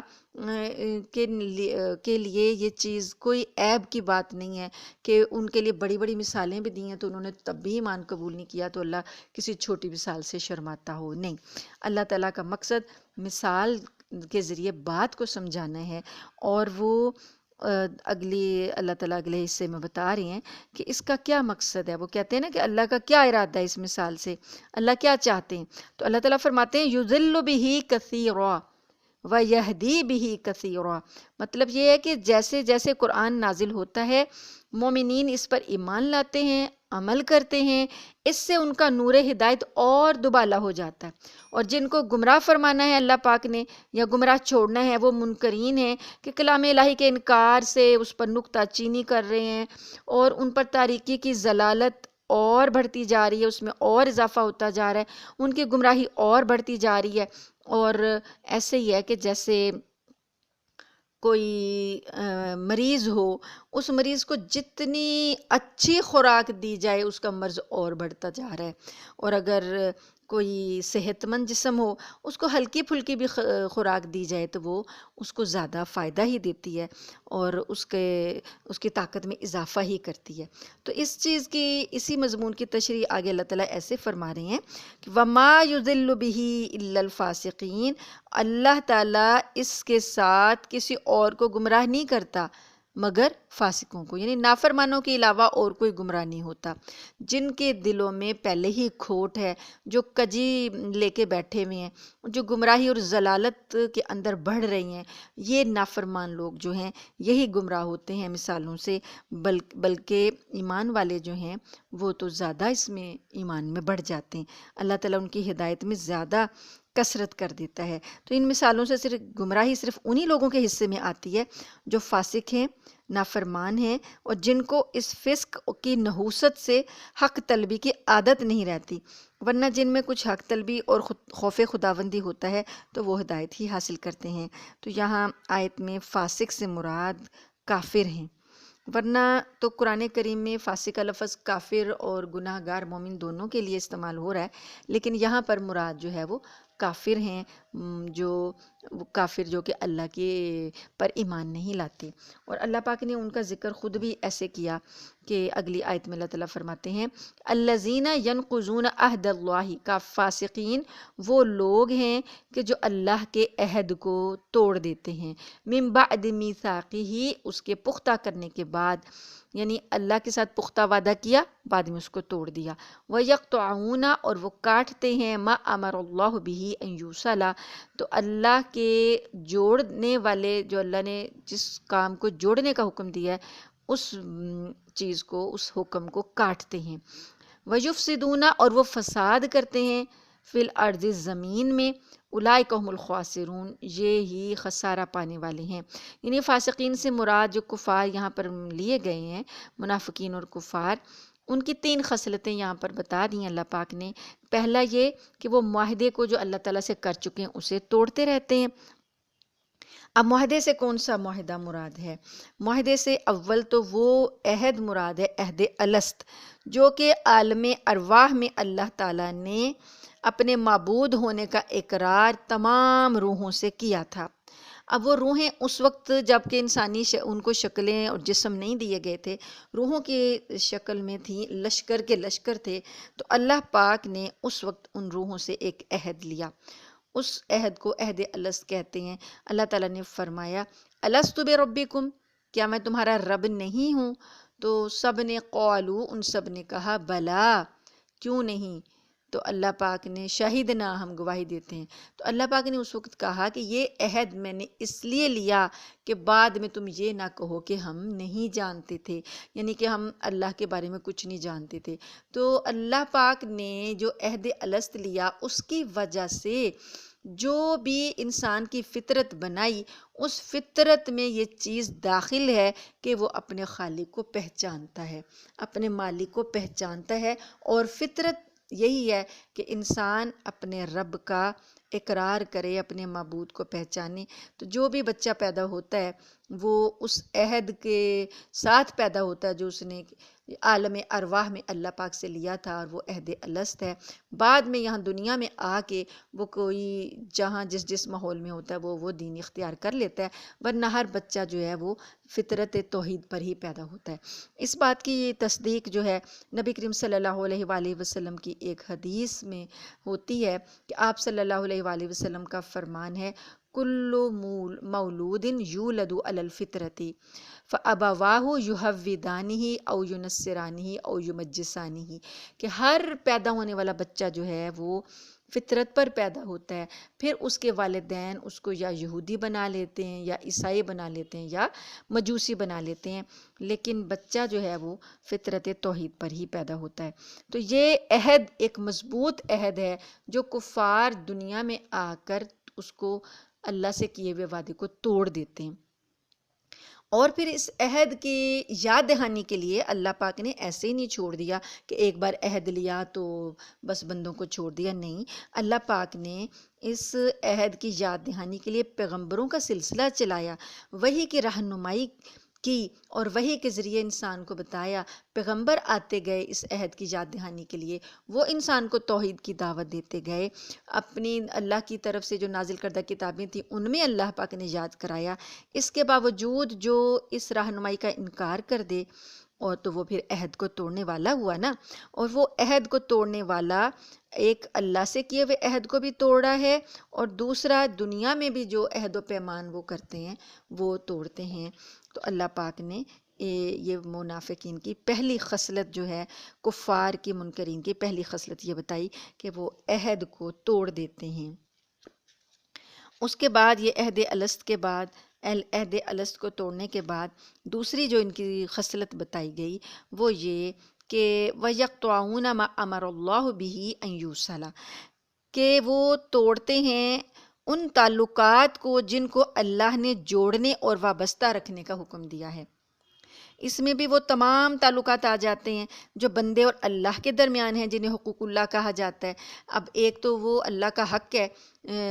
کے لیے یہ چیز کوئی عیب کی بات نہیں ہے کہ ان کے لیے بڑی بڑی مثالیں بھی دی ہیں تو انہوں نے تب بھی ایمان قبول نہیں کیا، تو اللہ کسی چھوٹی مثال سے شرماتا ہو نہیں۔ اللہ تعالیٰ کا مقصد مثال کے ذریعے بات کو سمجھانا ہے، اور وہ اگلی اللہ تعالیٰ اگلے حصے میں بتا رہے ہیں کہ اس کا کیا مقصد ہے۔ وہ کہتے ہیں نا کہ اللہ کا کیا ارادہ ہے اس مثال سے، اللہ کیا چاہتے ہیں، تو اللہ تعالیٰ فرماتے ہیں یُضِلُّ بِهِ كَثِيرًا وَيَهْدِي بِهِ كَثِيرًا، مطلب یہ ہے کہ جیسے جیسے قرآن نازل ہوتا ہے مومنین اس پر ایمان لاتے ہیں، عمل کرتے ہیں، اس سے ان کا نور ہدایت اور دوبالا ہو جاتا ہے، اور جن کو گمراہ فرمانا ہے اللہ پاک نے یا گمراہ چھوڑنا ہے وہ منکرین ہیں کہ کلام الہی کے انکار سے اس پر نکتہ چینی کر رہے ہیں، اور ان پر تاریکی کی ضلالت اور بڑھتی جا رہی ہے، اس میں اور اضافہ ہوتا جا رہا ہے، ان کی گمراہی اور بڑھتی جا رہی ہے۔ اور ایسے ہی ہے کہ جیسے کوئی مریض ہو، اس مریض کو جتنی اچھی خوراک دی جائے اس کا مرض اور بڑھتا جا رہا ہے، اور اگر کوئی صحت مند جسم ہو اس کو ہلکی پھلکی بھی خوراک دی جائے تو وہ اس کو زیادہ فائدہ ہی دیتی ہے اور اس کی طاقت میں اضافہ ہی کرتی ہے۔ تو اس چیز کی اسی مضمون کی تشریح آگے اللہ تعالیٰ ایسے فرما رہے ہیں کہ وَمَا يُضِلُّ بِهِ إِلَّا الْفَاسِقِينَ، اللہ تعالیٰ اس کے ساتھ کسی اور کو گمراہ نہیں کرتا مگر فاسقوں کو، یعنی نافرمانوں کے علاوہ اور کوئی گمراہ نہیں ہوتا، جن کے دلوں میں پہلے ہی کھوٹ ہے، جو کجی لے کے بیٹھے ہوئے ہیں، جو گمراہی اور ضلالت کے اندر بڑھ رہی ہیں، یہ نافرمان لوگ جو ہیں یہی گمراہ ہوتے ہیں مثالوں سے، بلکہ ایمان والے جو ہیں وہ تو زیادہ اس میں ایمان میں بڑھ جاتے ہیں، اللہ تعالیٰ ان کی ہدایت میں زیادہ کثرت کر دیتا ہے۔ تو ان مثالوں سے صرف گمراہی صرف انہی لوگوں کے حصے میں آتی ہے جو فاسق ہیں، نافرمان ہیں، اور جن کو اس فسق کی نحوست سے حق طلبی کی عادت نہیں رہتی، ورنہ جن میں کچھ حق طلبی اور خوف خداوندی ہوتا ہے تو وہ ہدایت ہی حاصل کرتے ہیں۔ تو یہاں آیت میں فاسق سے مراد کافر ہیں، ورنہ تو قرآن کریم میں فاسق کا لفظ کافر اور گناہ گار مومن دونوں کے لیے استعمال ہو رہا ہے، لیکن یہاں پر مراد جو ہے وہ کافر ہیں، وہ کافر جو کہ اللہ کے پر ایمان نہیں لاتے۔ اور اللہ پاک نے ان کا ذکر خود بھی ایسے کیا کہ اگلی آیت میں اللہ تعالیٰ فرماتے ہیں الذین ینقضون عہد اللہ، کا فاسقین وہ لوگ ہیں کہ جو اللہ کے عہد کو توڑ دیتے ہیں، من بعد میثاقہ، اس کے پختہ کرنے کے بعد، یعنی اللہ کے ساتھ پختہ وعدہ کیا بعد میں اس کو توڑ دیا، وَيَقْطَعُونَ، اور وہ کاٹتے ہیں، مَا أَمَرَ اللَّهُ بِهِ أَن يُوصَلَ، تو اللہ کے جوڑنے والے، جو اللہ نے جس کام کو جوڑنے کا حکم دیا ہے اس چیز کو، اس حکم کو کاٹتے ہیں، وَيُفْسِدُونَ، اور وہ فساد کرتے ہیں، فی الارض، زمین میں، اولئک هم الخاسرون، یہ ہی خسارہ پانے والے ہیں۔ یعنی فاسقین سے مراد جو کفار یہاں پر لیے گئے ہیں، منافقین اور کفار، ان کی 3 خصلتیں یہاں پر بتا دی ہیں اللہ پاک نے۔ پہلا یہ کہ وہ معاہدے کو جو اللہ تعالیٰ سے کر چکے ہیں اسے توڑتے رہتے ہیں۔ اب معاہدے سے کون سا معاہدہ مراد ہے؟ معاہدے سے اول تو وہ عہد مراد ہے، عہد الست، جو کہ عالم ارواح میں اللہ تعالیٰ نے اپنے معبود ہونے کا اقرار تمام روحوں سے کیا تھا۔ اب وہ روحیں اس وقت جب کہ انسانی ان کو شکلیں اور جسم نہیں دیے گئے تھے، روحوں کی شکل میں تھیں، لشکر کے لشکر تھے، تو اللہ پاک نے اس وقت ان روحوں سے ایک عہد لیا، اس عہد کو عہد الست کہتے ہیں۔ اللہ تعالیٰ نے فرمایا الست بربکم، کیا میں تمہارا رب نہیں ہوں؟ تو سب نے قالو، ان سب نے کہا بلا، کیوں نہیں؟ تو اللہ پاک نے شاہدنا، ہم گواہی دیتے ہیں۔ تو اللہ پاک نے اس وقت کہا کہ یہ عہد میں نے اس لیے لیا کہ بعد میں تم یہ نہ کہو کہ ہم نہیں جانتے تھے، یعنی کہ ہم اللہ کے بارے میں کچھ نہیں جانتے تھے۔ تو اللہ پاک نے جو عہد الست لیا اس کی وجہ سے جو بھی انسان کی فطرت بنائی، اس فطرت میں یہ چیز داخل ہے کہ وہ اپنے خالق کو پہچانتا ہے، اپنے مالک کو پہچانتا ہے، اور فطرت یہی ہے کہ انسان اپنے رب کا اقرار کرے، اپنے معبود کو پہچانے۔ تو جو بھی بچہ پیدا ہوتا ہے وہ اس عہد کے ساتھ پیدا ہوتا ہے جو اس نے عالم ارواح میں اللہ پاک سے لیا تھا، اور وہ عہد الست ہے۔ بعد میں یہاں دنیا میں آ کے وہ کوئی جہاں جس ماحول میں ہوتا ہے وہ دین اختیار کر لیتا ہے، ورنہ ہر بچہ جو ہے وہ فطرت توحید پر ہی پیدا ہوتا ہے۔ اس بات کی تصدیق جو ہے نبی کریم صلی اللہ علیہ وآلہ وسلم کی ایک حدیث میں ہوتی ہے کہ آپ صلی اللہ علیہ وآلہ وسلم کا فرمان ہے، کل مولود یولد علی الفطرۃ فابواہ یہودانہ او ینصرانہ او یمجسانہ، کہ ہر پیدا ہونے والا بچہ جو ہے وہ فطرت پر پیدا ہوتا ہے، پھر اس کے والدین اس کو یا یہودی بنا لیتے ہیں یا عیسائی بنا لیتے ہیں یا مجوسی بنا لیتے ہیں، لیکن بچہ جو ہے وہ فطرت توحید پر ہی پیدا ہوتا ہے۔ تو یہ عہد ایک مضبوط عہد ہے جو کفار دنیا میں آ کر اس کو اللہ سے کیے ہوئے وعدے کو توڑ دیتے ہیں۔ اور پھر اس عہد کی یاد دہانی کے لیے اللہ پاک نے ایسے ہی نہیں چھوڑ دیا کہ ایک بار عہد لیا تو بس بندوں کو چھوڑ دیا، نہیں، اللہ پاک نے اس عہد کی یاد دہانی کے لیے پیغمبروں کا سلسلہ چلایا، وحی کی رہنمائی کی، اور وحی کے ذریعے انسان کو بتایا۔ پیغمبر آتے گئے اس عہد کی یاد دہانی کے لیے، وہ انسان کو توحید کی دعوت دیتے گئے، اپنی اللہ کی طرف سے جو نازل کردہ کتابیں تھیں ان میں اللہ پاک نے یاد کرایا۔ اس کے باوجود جو اس رہنمائی کا انکار کر دے اور تو وہ پھر عہد کو توڑنے والا ہوا نا، اور وہ عہد کو توڑنے والا ایک اللہ سے کیے ہوئے عہد کو بھی توڑا ہے، اور دوسرا دنیا میں بھی جو عہد و پیمان وہ کرتے ہیں وہ توڑتے ہیں۔ تو اللہ پاک نے یہ منافقین کی پہلی خصلت جو ہے، کفار کی منکرین کی پہلی خصلت یہ بتائی کہ وہ عہد کو توڑ دیتے ہیں۔ اس کے بعد یہ عہد الست کے بعد، عہد الست کو توڑنے کے بعد دوسری جو ان کی خصلت بتائی گئی وہ یہ کہ وَيَقْطَعُونَ مَا أَمَرَ اللَّهُ بِهِ أَن يُوصَلَ، کہ وہ توڑتے ہیں ان تعلقات کو جن کو اللہ نے جوڑنے اور وابستہ رکھنے کا حکم دیا ہے۔ اس میں بھی وہ تمام تعلقات آ جاتے ہیں جو بندے اور اللہ کے درمیان ہیں، جنہیں حقوق اللہ کہا جاتا ہے۔ اب ایک تو وہ اللہ کا حق ہے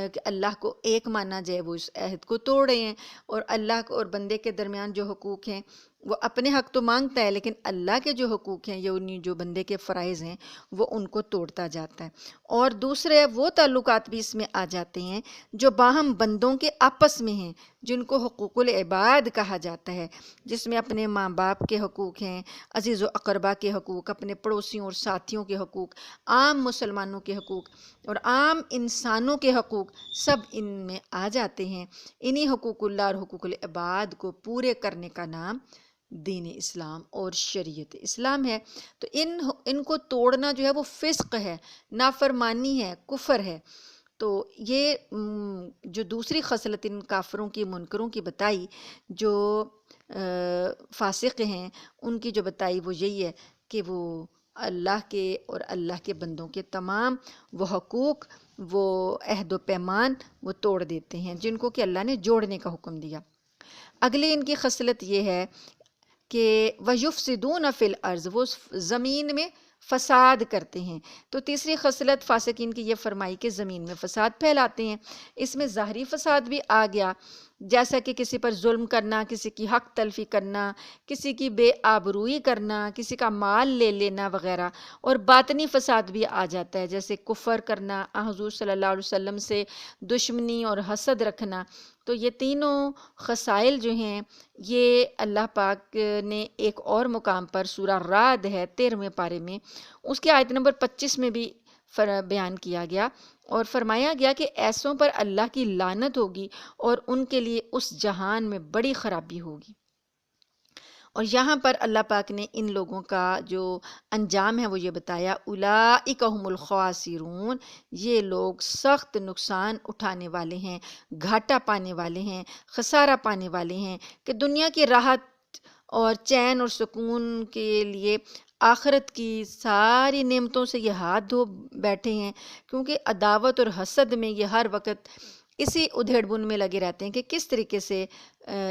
کہ اللہ کو ایک مانا جائے، وہ اس عہد کو توڑ رہے ہیں، اور اللہ کو اور بندے کے درمیان جو حقوق ہیں وہ اپنے حق تو مانگتا ہے، لیکن اللہ کے جو حقوق ہیں، یہ جو بندے کے فرائض ہیں، وہ ان کو توڑتا جاتا ہے۔ اور دوسرے وہ تعلقات بھی اس میں آ جاتے ہیں جو باہم بندوں کے آپس میں ہیں، جن کو حقوق العباد کہا جاتا ہے، جس میں اپنے ماں باپ کے حقوق ہیں، عزیز و اقربا کے حقوق، اپنے پڑوسیوں اور ساتھیوں کے حقوق، عام مسلمانوں کے حقوق اور عام انسانوں کے حقوق، سب ان میں آ جاتے ہیں۔ انہی حقوق اللہ اور حقوق العباد کو پورے کرنے کا نام دین اسلام اور شریعت اسلام ہے۔ تو ان کو توڑنا جو ہے وہ فسق ہے، نافرمانی ہے، کفر ہے۔ تو یہ جو دوسری خصلت ان کافروں کی، منکروں کی بتائی، جو فاسق ہیں، ان کی جو بتائی وہ یہی ہے کہ وہ اللہ کے اور اللہ کے بندوں کے تمام وہ حقوق، وہ عہد و پیمان وہ توڑ دیتے ہیں جن کو کہ اللہ نے جوڑنے کا حکم دیا۔ اگلی ان کی خصلت یہ ہے کہ وَيُفْسِدُونَ فِي الْأَرْضِ، وہ زمین میں فساد کرتے ہیں۔ تو تیسری خصلت فاسقین کی یہ فرمائی کہ زمین میں فساد پھیلاتے ہیں۔ اس میں ظاہری فساد بھی آ گیا، جیسا کہ کسی پر ظلم کرنا، کسی کی حق تلفی کرنا، کسی کی بے آبروئی کرنا، کسی کا مال لے لینا وغیرہ، اور باطنی فساد بھی آ جاتا ہے، جیسے کفر کرنا، حضور صلی اللہ علیہ وسلم سے دشمنی اور حسد رکھنا۔ تو یہ تینوں خصائل جو ہیں یہ اللہ پاک نے ایک اور مقام پر سورہ رعد ہے 13ویں پارے میں، اس کے آیت نمبر 25 میں بھی بیان کیا گیا، اور فرمایا گیا کہ ایسوں پر اللہ کی لعنت ہوگی اور ان کے لیے اس جہان میں بڑی خرابی ہوگی۔ اور یہاں پر اللہ پاک نے ان لوگوں کا جو انجام ہے وہ یہ بتایا، اولئک هم الخاسرون، یہ لوگ سخت نقصان اٹھانے والے ہیں، گھاٹا پانے والے ہیں، خسارہ پانے والے ہیں، کہ دنیا کی راحت اور چین اور سکون کے لیے آخرت کی ساری نعمتوں سے یہ ہاتھ دھو بیٹھے ہیں، کیونکہ عداوت اور حسد میں یہ ہر وقت اسی ادھیڑ بن میں لگے رہتے ہیں کہ کس طریقے سے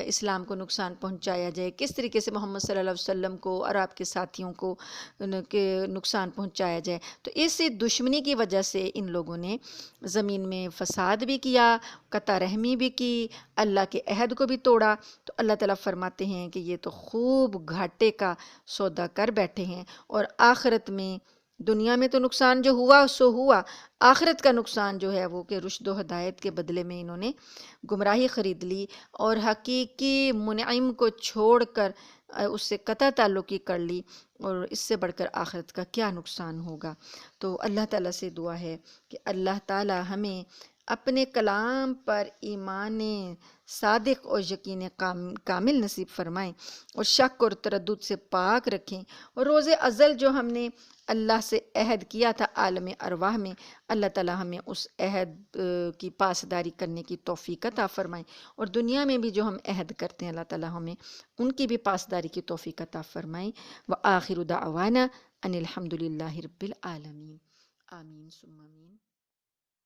اسلام کو نقصان پہنچایا جائے، کس طریقے سے محمد صلی اللہ علیہ وسلم کو اور آپ کے ساتھیوں کو نقصان پہنچایا جائے۔ تو اس دشمنی کی وجہ سے ان لوگوں نے زمین میں فساد بھی کیا، قطع رحمی بھی کی، اللہ کے عہد کو بھی توڑا۔ تو اللہ تعالیٰ فرماتے ہیں کہ یہ تو خوب گھاٹے کا سودا کر بیٹھے ہیں، اور آخرت میں، دنیا میں تو نقصان جو ہوا سو ہوا، آخرت کا نقصان جو ہے وہ کہ رشد و ہدایت کے بدلے میں انہوں نے گمراہی خرید لی، اور حقیقی منعم کو چھوڑ کر اس سے قطع تعلقی کر لی، اور اس سے بڑھ کر آخرت کا کیا نقصان ہوگا۔ تو اللہ تعالیٰ سے دعا ہے کہ اللہ تعالیٰ ہمیں اپنے کلام پر ایمان صادق اور یقین کامل نصیب فرمائیں، اور شک اور تردد سے پاک رکھیں، اور روز ازل جو ہم نے اللہ سے عہد کیا تھا عالم ارواح میں، اللہ تعالیٰ ہمیں اس عہد کی پاسداری کرنے کی توفیق عطا فرمائیں، اور دنیا میں بھی جو ہم عہد کرتے ہیں اللہ تعالیٰ ہمیں ان کی بھی پاسداری کی توفیق عطا فرمائیں۔ وآخر دعوانا ان الحمد للہ رب العالمین، آمین ثم آمین۔